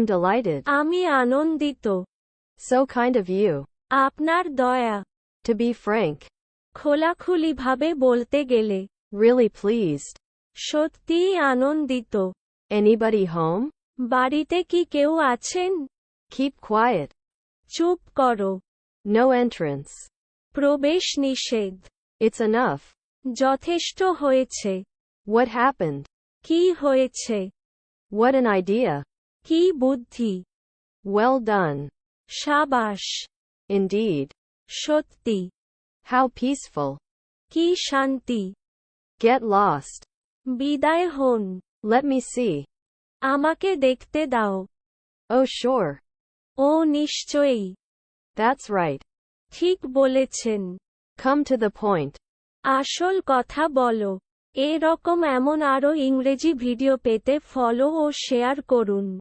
am delighted. আমি আনন্দিত। So kind of you. আপনার দয়া। To be frank. খোলাখুলিভাবে বলতে গেলে। Really pleased. সত্যিই আনন্দিত। Anybody home? বাড়িতে কি কেউ আছেন? Keep quiet. চুপ করো। No entrance. প্রবেশ নিষেধ। It's enough. যথেষ্ট হয়েছে। What happened? কি হয়েছে? What an idea. কি বুদ্ধি। Well done. সাবাস। Indeed. সত্যি। How peaceful. কি শান্তি। Get lost. বিদায় হন। Let me see. আমাকে দেখতে দাও। Oh sure. ও নিশ্চয়ই। That's right. ঠিক বলেছেন। Come to the point. আসল কথা বলো। এরকম এমন আরও ইংরেজি ভিডিও পেতে ফলো ও শেয়ার করুন।